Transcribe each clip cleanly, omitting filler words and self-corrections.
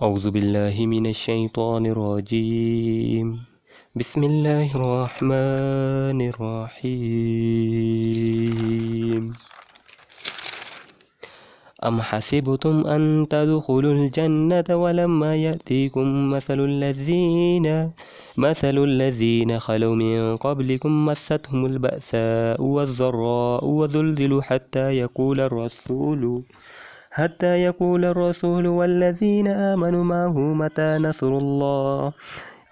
أعوذ بالله من الشيطان الرجيم. بسم الله الرحمن الرحيم. أم حسبتم أن تدخلوا الجنة ولما يأتيكم مثل الذين خلوا من قبلكم مستهم البأساء والضراء وزلزلوا حتى يقول الرسول والذين آمنوا معه متى نصر الله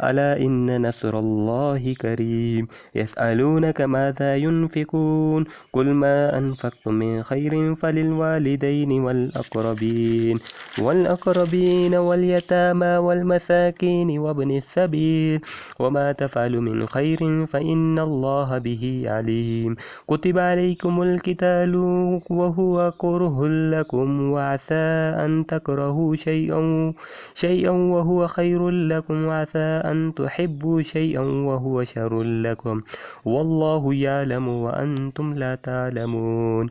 ألا إن نصر الله قريب. يسألونك ماذا ينفقون قل ما أنفقتم من خير فللوالدين والأقربين واليتامى والمساكين وابن السبيل وما تفعلوا من خير فإن الله به عليم. كتب عليكم القتال وهو كره لكم وعسى أن تكرهوا شيئا وهو خير لكم وعسى أن تحبوا شيئا وهو شر لكم والله يعلم وأنتم لا تعلمون.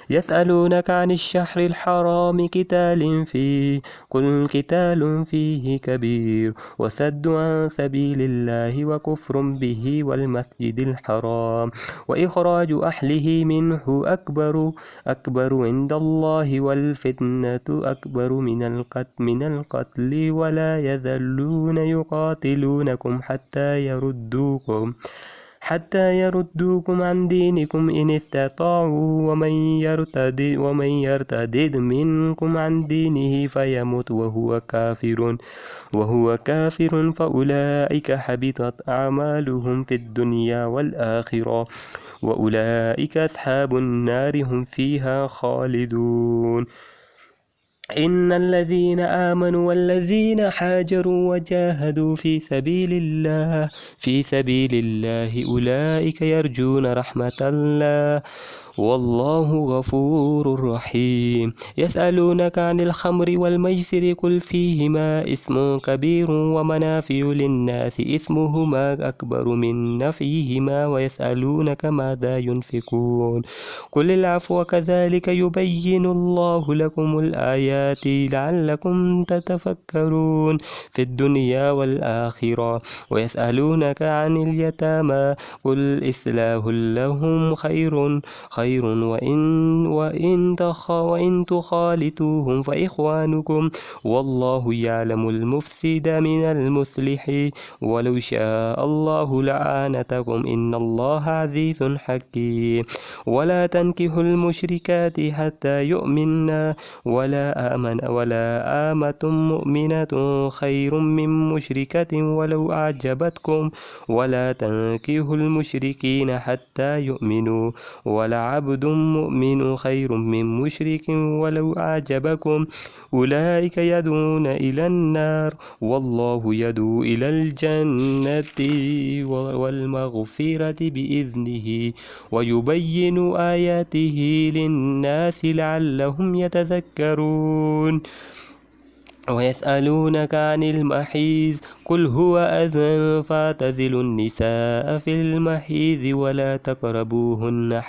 يسألونك عن الشهر الحرام قتال فيه قل قتال فيه كبير وصد عن سبيل الله وكفر به والمسجد الحرام وإخراج أهله منه أكبر عند الله والفتنة أكبر من القتل ولا يزالون يقاتلونكم حتى يردوكم عن دينكم إن استطاعوا ومن يرتد منكم عن دينه فيمت وهو كافر فأولئك حبطت أعمالهم في الدنيا والآخرة وأولئك أصحاب النار هم فيها خالدون. إن الذين آمنوا والذين حاجروا وجاهدوا في سبيل الله أولئك يرجون رحمة الله والله غفور رحيم. يسألونك عن الخمر والميسر قل فيهما اسم كبير ومنافع للناس اسمهما أكبر من نفعهما ويسألونك ماذا ينفقون قل العفو كذلك يبين الله لكم الآيات لعلكم تتفكرون في الدنيا والآخرة. ويسألونك عن اليتامى قل إصلاح لهم خير وإن تخالطوهم فإخوانكم والله يعلم المفسد من المصلح ولو شاء الله لعانتكم إن الله عزيز حكيم. ولا تنكحوا المشركات حتى يؤمنا ولا آمة مؤمنة خير من مشركة ولو أعجبتكم ولا تنكحوا المشركين حتى يؤمنوا ولعبد مؤمن خير من مشرك ولو أعجبكم أولئك يدعون إلى النار والله يدعو إلى الجنة والمغفرة بإذنه ويبين آياته للناس لعلهم يتذكرون. ويسألونك عن المحيض قل هو أذى فاعتزلوا النساء في المحيض ولا تقربوهن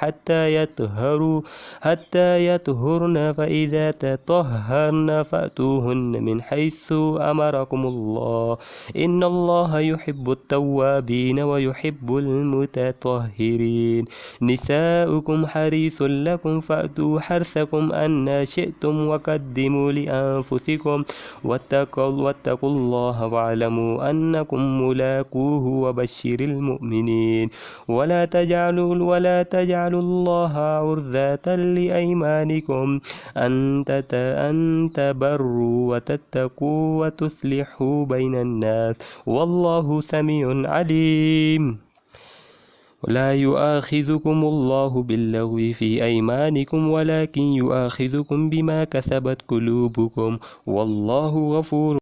حتى يطهرن فإذا تطهرن فأتوهن من حيث أمركم الله إن الله يحب التوابين ويحب المتطهرين. نساؤكم حريث لكم فأتوا حرثكم أن شئتم وقدموا لأنفسكم واتقوا الله واعلموا أنكم ملاقوه وبشر المؤمنين. ولا تجعلوا الله عرضة لأيمانكم أن تبروا وتتقوا وتصلحوا بين الناس والله سميع عليم. لا يؤاخذكم الله باللغو في أيمانكم ولكن يؤاخذكم بما كسبت قلوبكم والله غفور